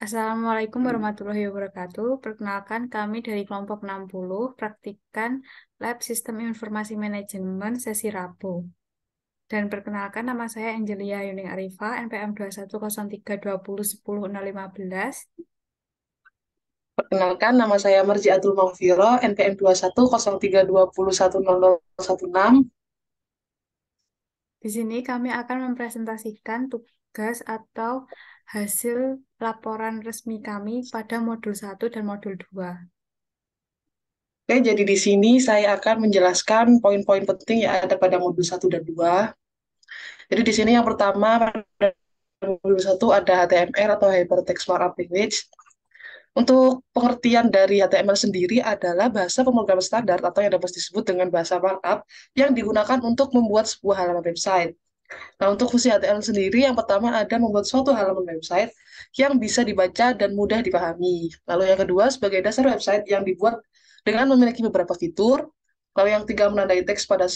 Assalamualaikum warahmatullahi wabarakatuh. Perkenalkan kami dari kelompok 60 praktikan Lab Sistem Informasi Manajemen sesi Rabu. Dan perkenalkan nama saya Angelia Yuning Arifa, NPM 210320100615. Perkenalkan, nama saya Merjiatul Maghfiro, NPM 2103201016. Di sini kami akan mempresentasikan tugas atau hasil laporan resmi kami pada modul 1 dan modul 2. Oke, jadi di sini saya akan menjelaskan poin-poin penting yang ada pada modul 1 dan 2. Jadi di sini yang pertama, pada modul 1 ada HTML atau Hypertext Markup Language. Untuk pengertian dari HTML sendiri adalah bahasa pemrograman standar atau yang dapat disebut dengan bahasa markup yang digunakan untuk membuat sebuah halaman website. Nah, untuk fungsi HTML sendiri, yang pertama ada membuat suatu halaman website yang bisa dibaca dan mudah dipahami. Lalu yang kedua, sebagai dasar website yang dibuat dengan memiliki beberapa fitur. Lalu yang ketiga, menandai teks pada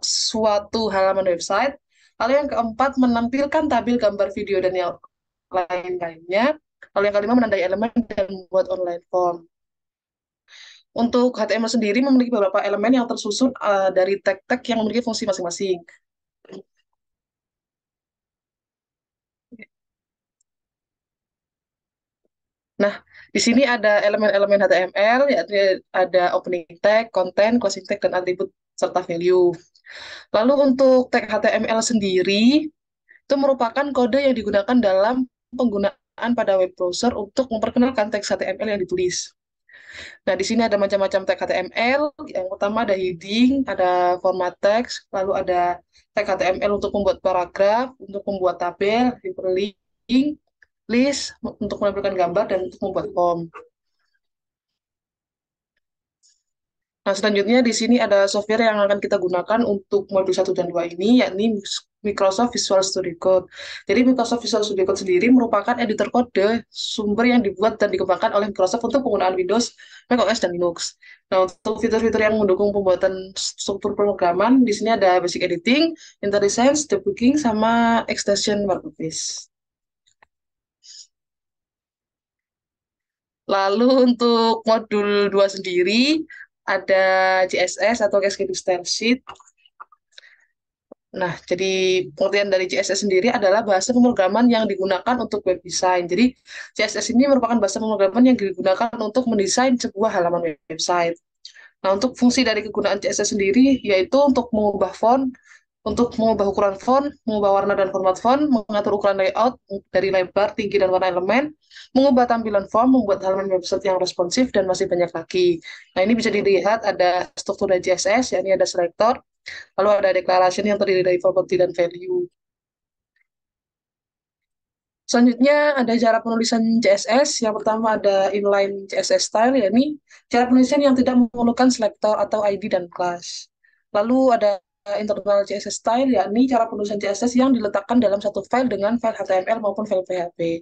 suatu halaman website. Lalu yang keempat, menampilkan tabel, gambar, video, dan yang lain-lainnya. Lalu yang kelima, menandai elemen dan membuat online form. Untuk HTML sendiri memiliki beberapa elemen yang tersusun dari tag-tag yang memiliki fungsi masing-masing. Nah, di sini ada elemen-elemen HTML, yaitu ada opening tag, content, closing tag, dan atribut serta value. Lalu untuk tag HTML sendiri, itu merupakan kode yang digunakan dalam penggunaan pada web browser untuk memperkenalkan teks HTML yang ditulis. Nah, di sini ada macam-macam tag HTML. Yang pertama ada heading, ada format text, lalu ada tag HTML untuk membuat paragraf, untuk membuat tabel, hyperlink, list, untuk menampilkan gambar, dan untuk membuat form. Nah, selanjutnya di sini ada software yang akan kita gunakan untuk modul 1 dan 2 ini, yakni Microsoft Visual Studio Code. Jadi Microsoft Visual Studio Code sendiri merupakan editor kode sumber yang dibuat dan dikembangkan oleh Microsoft untuk penggunaan Windows, macOS, dan Linux. Nah, untuk fitur-fitur yang mendukung pembuatan struktur pemrograman, di sini ada Basic Editing, IntelliSense, Debugging, sama Extension Workspace. Lalu untuk modul 2 sendiri, ada CSS atau Cascading Style Sheet. Nah, jadi pengertian dari CSS sendiri adalah bahasa pemrograman yang digunakan untuk web design. Jadi, CSS ini merupakan bahasa pemrograman yang digunakan untuk mendesain sebuah halaman website. Nah, untuk fungsi dari kegunaan CSS sendiri, yaitu untuk mengubah font, untuk mengubah ukuran font, mengubah warna dan format font, mengatur ukuran layout dari lebar, tinggi, dan warna elemen, mengubah tampilan form, membuat halaman website yang responsif, dan masih banyak lagi. Nah, ini bisa dilihat ada struktur dari CSS, yakni ada selector, lalu ada declaration yang terdiri dari property dan value. Selanjutnya ada cara penulisan CSS. Yang pertama ada inline CSS style, yakni cara penulisan yang tidak memerlukan selector atau ID dan class. Lalu ada internal CSS style, yakni cara penulisan CSS yang diletakkan dalam satu file dengan file HTML maupun file PHP.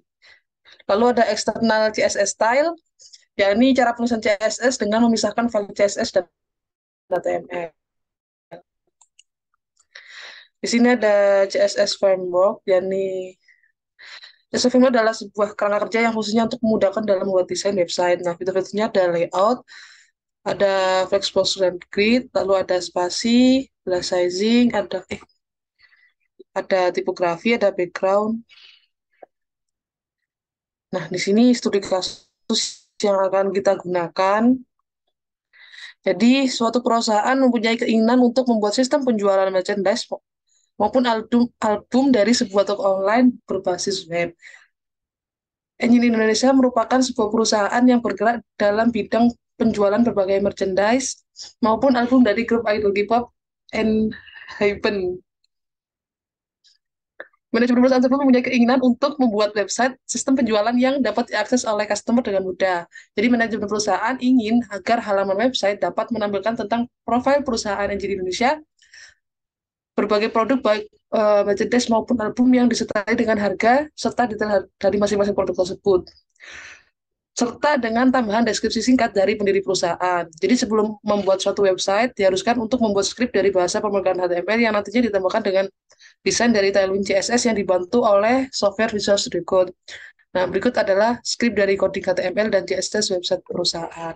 Lalu ada external CSS style, yakni cara penulisan CSS dengan memisahkan file CSS dan HTML. Di sini ada CSS framework, yakni CSS framework adalah sebuah kerangka kerja yang khususnya untuk memudahkan dalam membuat desain website. Nah, fitur-fiturnya ada layout, ada flexible and grid, lalu ada spasi, ada sizing, ada tipografi, ada background. Nah, di sini studi kasus yang akan kita gunakan. Jadi, suatu perusahaan mempunyai keinginan untuk membuat sistem penjualan merchandise maupun album dari sebuah toko online berbasis web. Engine Indonesia merupakan sebuah perusahaan yang bergerak dalam bidang penjualan berbagai merchandise maupun album dari grup idol K-pop ENHYPEN. Manajemen perusahaan tersebut mempunyai keinginan untuk membuat website sistem penjualan yang dapat diakses oleh customer dengan mudah. Jadi manajemen perusahaan ingin agar halaman website dapat menampilkan tentang profil perusahaan Engine Indonesia, berbagai produk baik merchandise maupun album yang disertai dengan harga serta detail dari masing-masing produk tersebut, serta dengan tambahan deskripsi singkat dari pendiri perusahaan. Jadi sebelum membuat suatu website, diharuskan untuk membuat skrip dari bahasa pemrograman HTML yang nantinya ditambahkan dengan desain dari Tailwind CSS yang dibantu oleh software Visual Studio Code. Nah, berikut adalah skrip dari coding HTML dan CSS website perusahaan.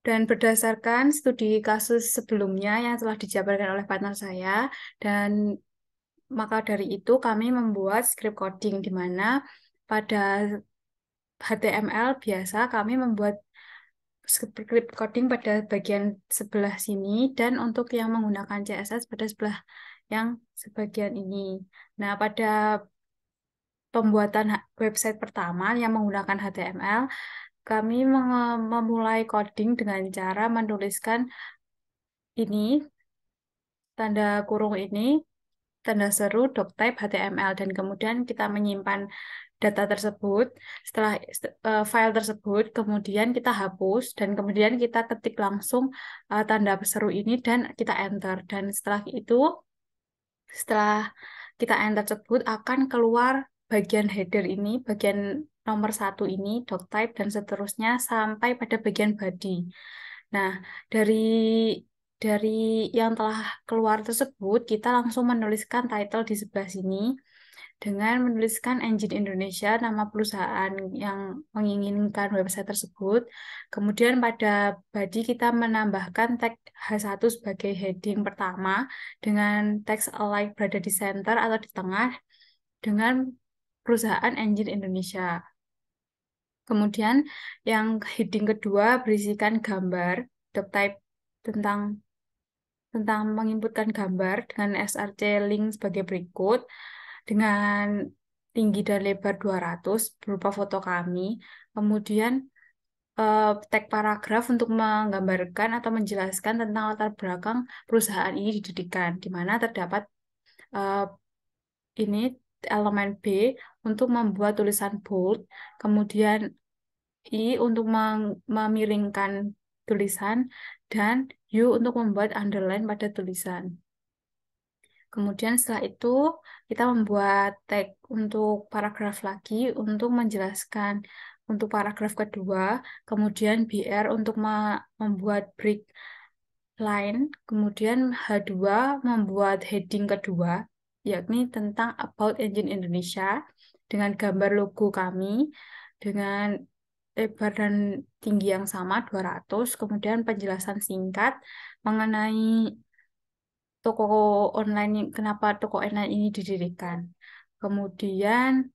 Dan berdasarkan studi kasus sebelumnya yang telah dijabarkan oleh partner saya, dan maka dari itu kami membuat script coding di mana pada HTML biasa kami membuat script coding pada bagian sebelah sini dan untuk yang menggunakan CSS pada sebelah yang sebagian ini. Nah, pada pembuatan website pertama yang menggunakan HTML, kami memulai coding dengan cara menuliskan ini, tanda kurung ini, tanda seru doctype HTML, dan kemudian kita menyimpan data tersebut. Setelah file tersebut kemudian kita hapus dan kemudian kita ketik langsung tanda seru ini dan kita enter, dan setelah kita enter tersebut akan keluar bagian header ini, bagian nomor satu ini doctype, dan seterusnya sampai pada bagian body. Nah, dari dari yang telah keluar tersebut, kita langsung menuliskan title di sebelah sini dengan menuliskan Engine Indonesia, nama perusahaan yang menginginkan website tersebut. Kemudian pada body kita menambahkan tag H1 sebagai heading pertama dengan teks alike berada di center atau di tengah dengan perusahaan Engine Indonesia. Kemudian yang heading kedua berisikan gambar, type tentang menginputkan gambar dengan src link sebagai berikut, dengan tinggi dan lebar 200 berupa foto kami. Kemudian tag paragraf untuk menggambarkan atau menjelaskan tentang latar belakang perusahaan ini didirikan, di mana terdapat eh, ini elemen B untuk membuat tulisan bold, kemudian I untuk memiringkan tulisan, dan U untuk membuat underline pada tulisan. Kemudian setelah itu kita membuat tag untuk paragraf lagi untuk menjelaskan untuk paragraf kedua, kemudian BR untuk membuat break line, kemudian H2 membuat heading kedua, yakni tentang About Engine Indonesia, dengan gambar logo kami, dengan lebar dan tinggi yang sama 200, kemudian penjelasan singkat mengenai toko online, kenapa toko online ini didirikan. Kemudian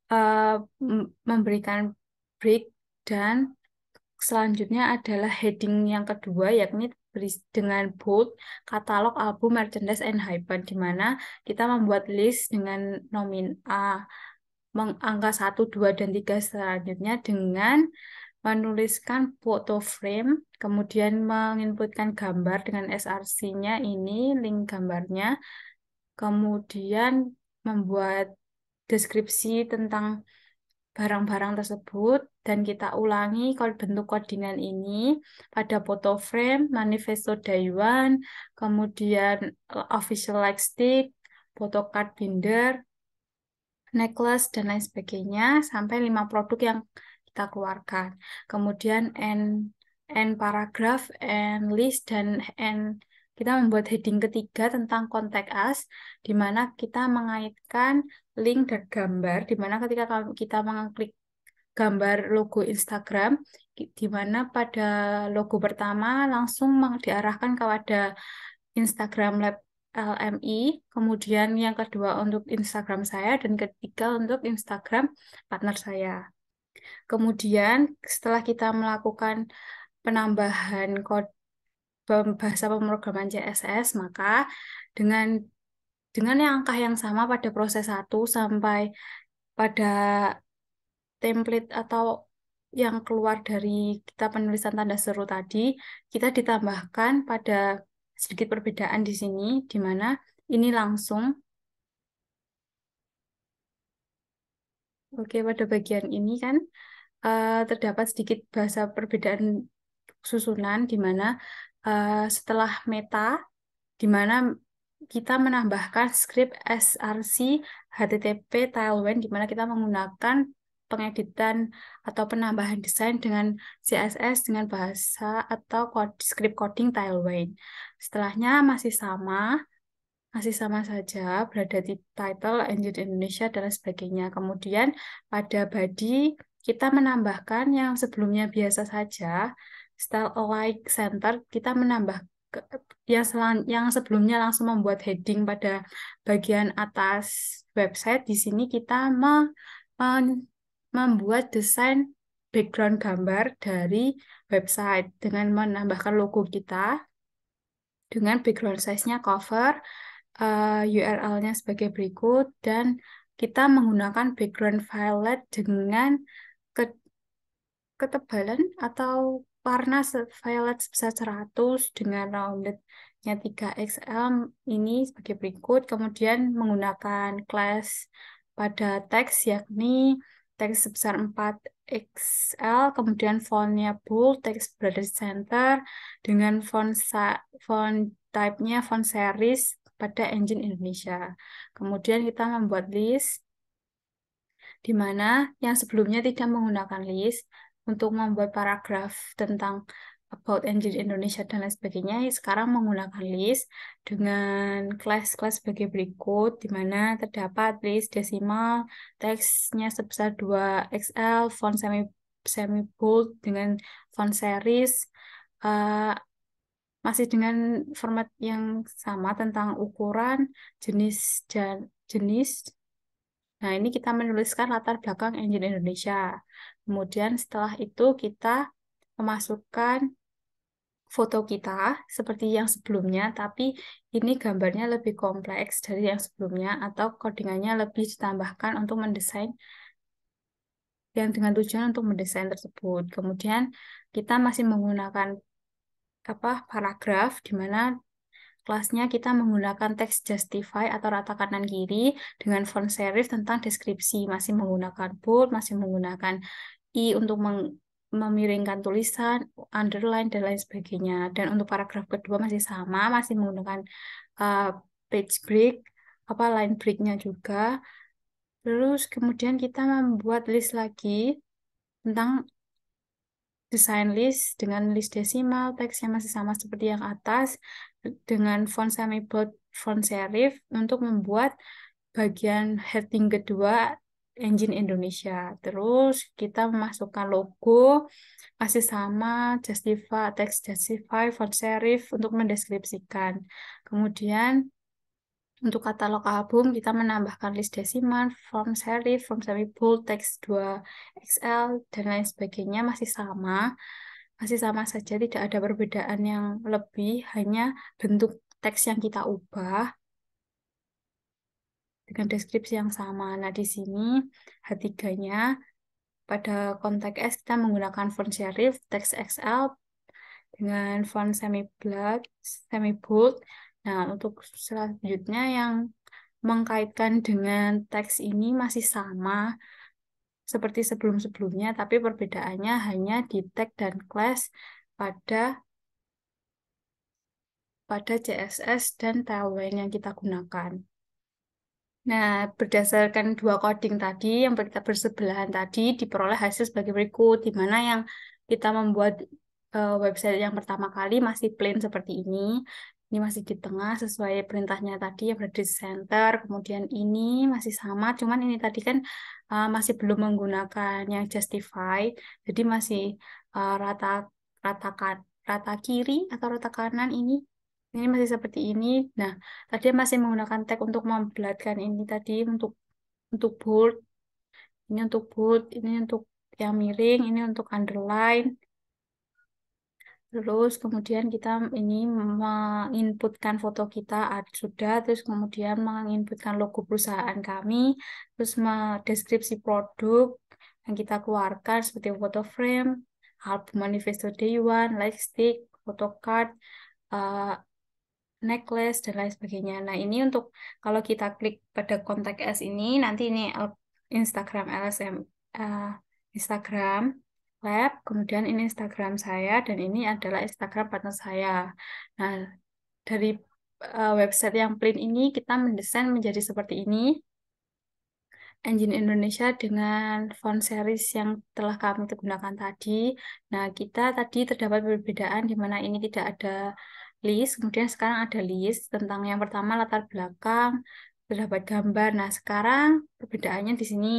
eh, memberikan break, dan selanjutnya adalah heading yang kedua, yakni dengan bold katalog album merchandise and hypen, di mana kita membuat list dengan nomin A, angka 1, 2, dan 3 selanjutnya dengan menuliskan foto frame, kemudian menginputkan gambar dengan src-nya ini, link gambarnya, kemudian membuat deskripsi tentang barang-barang tersebut, dan kita ulangi bentuk codingan ini pada foto frame, manifesto Daiwan, kemudian official light stick, photocard binder, necklace, dan lain sebagainya, sampai 5 produk yang kita keluarkan. Kemudian end paragraph, end list, dan end kita membuat heading ketiga tentang contact us, di mana kita mengaitkan link dan gambar, di mana ketika kita mengklik gambar logo Instagram, di mana pada logo pertama langsung diarahkan kepada Instagram Lab LMI, kemudian yang kedua untuk Instagram saya, dan ketiga untuk Instagram partner saya. Kemudian setelah kita melakukan penambahan bahasa pemrograman CSS, maka dengan yang angka yang sama pada proses 1 sampai pada template atau yang keluar dari kita penulisan tanda seru tadi, kita ditambahkan pada sedikit perbedaan di sini, di mana ini langsung, oke, pada bagian ini kan terdapat sedikit bahasa perbedaan susunan, di mana setelah meta, di mana kita menambahkan script src http tailwind, di mana kita menggunakan pengeditan atau penambahan desain dengan CSS dengan bahasa atau script coding Tailwind. Setelahnya masih sama saja, berada di title, engine Indonesia, dan lain sebagainya. Kemudian pada body, kita menambahkan yang sebelumnya biasa saja, style alike center, kita menambah yang sebelumnya langsung membuat heading pada bagian atas website. Di sini kita membuat desain background gambar dari website dengan menambahkan logo kita dengan background size-nya cover, URL-nya sebagai berikut, dan kita menggunakan background violet dengan ke- ketebalan atau warna violet sebesar 100 dengan rounded-nya 3XL ini sebagai berikut. Kemudian menggunakan class pada teks, yakni teks sebesar 4XL, kemudian fontnya bold, teks berada di center, dengan font type-nya font series pada engine Indonesia. Kemudian kita membuat list, di mana yang sebelumnya tidak menggunakan list untuk membuat paragraf tentang about engine Indonesia dan lain sebagainya, sekarang menggunakan list dengan kelas-kelas sebagai berikut, di mana terdapat list desimal, teksnya sebesar 2XL, font semi bold dengan font series, eh, masih dengan format yang sama tentang ukuran, jenis dan jenis. Nah, ini kita menuliskan latar belakang engine Indonesia. Kemudian setelah itu kita memasukkan foto kita seperti yang sebelumnya, tapi ini gambarnya lebih kompleks dari yang sebelumnya atau codingannya lebih ditambahkan untuk mendesain yang dengan tujuan untuk mendesain tersebut. Kemudian kita masih menggunakan paragraf di mana kelasnya kita menggunakan teks justify atau rata kanan kiri dengan font serif tentang deskripsi, masih menggunakan bold, masih menggunakan untuk memiringkan tulisan, underline, dan lain sebagainya. Dan untuk paragraf kedua masih sama, masih menggunakan uh, page break, line breaknya juga. Terus kemudian kita membuat list lagi tentang desain list dengan list desimal, teksnya masih sama seperti yang atas, dengan font semi bold, font serif untuk membuat bagian heading kedua engine Indonesia. Terus kita memasukkan logo masih sama, justify, teks justify, font serif untuk mendeskripsikan. Kemudian untuk katalog album kita menambahkan list desimal, font serif, font semi bold, teks 2XL, dan lain sebagainya masih sama. Masih sama saja, tidak ada perbedaan yang lebih, hanya bentuk teks yang kita ubah dengan deskripsi yang sama. Nah, di sini H3-nya pada konteks S kita menggunakan font serif, teks XL dengan font semi bold. Nah, untuk selanjutnya yang mengkaitkan dengan teks ini masih sama seperti sebelum-sebelumnya, tapi perbedaannya hanya di tag dan class pada CSS dan Tailwind yang kita gunakan. Nah, berdasarkan dua coding tadi yang kita bersebelahan tadi, diperoleh hasil sebagai berikut, di mana yang kita membuat website yang pertama kali masih plain seperti ini. Ini masih di tengah sesuai perintahnya tadi yang berada di center. Kemudian ini masih sama, cuman ini tadi kan masih belum menggunakan yang justify, jadi masih rata rata rata kiri atau rata kanan ini. Ini masih seperti ini. Nah, tadi masih menggunakan tag untuk membulatkan ini tadi bold, ini untuk bold, ini untuk yang miring, ini untuk underline. Terus kemudian kita ini menginputkan foto kita sudah, terus kemudian menginputkan logo perusahaan kami, terus deskripsi produk yang kita keluarkan seperti foto frame, album manifesto day one, light stick, photocard, eh, necklace, dan lain sebagainya. Nah, ini untuk kalau kita klik pada kontak S ini, nanti ini Instagram LSM, eh, Instagram Lab, kemudian ini Instagram saya, dan ini adalah Instagram partner saya. Nah, dari website yang plain ini, kita mendesain menjadi seperti ini. engine Indonesia dengan font series yang telah kami gunakan tadi. Nah, kita tadi terdapat perbedaan di mana ini tidak ada list, kemudian sekarang ada list tentang yang pertama latar belakang, terdapat gambar. Nah, sekarang perbedaannya di sini.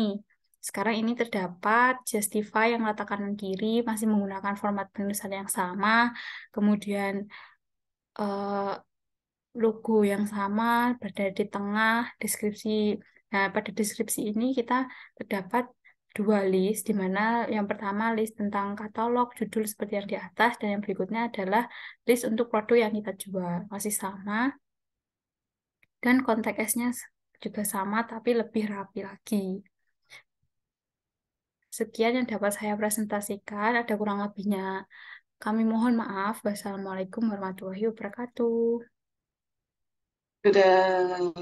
Sekarang ini terdapat Justify yang letak kanan kiri masih menggunakan format penulisan yang sama, kemudian eh, logo yang sama berada di tengah deskripsi. Nah, pada deskripsi ini kita terdapat dua list, di mana yang pertama list tentang katalog, judul seperti yang di atas, dan yang berikutnya adalah list untuk produk yang kita jual. Masih sama, dan konteksnya juga sama, tapi lebih rapi lagi. Sekian yang dapat saya presentasikan, ada kurang lebihnya. Kami mohon maaf. Wassalamualaikum warahmatullahi wabarakatuh. Dadah.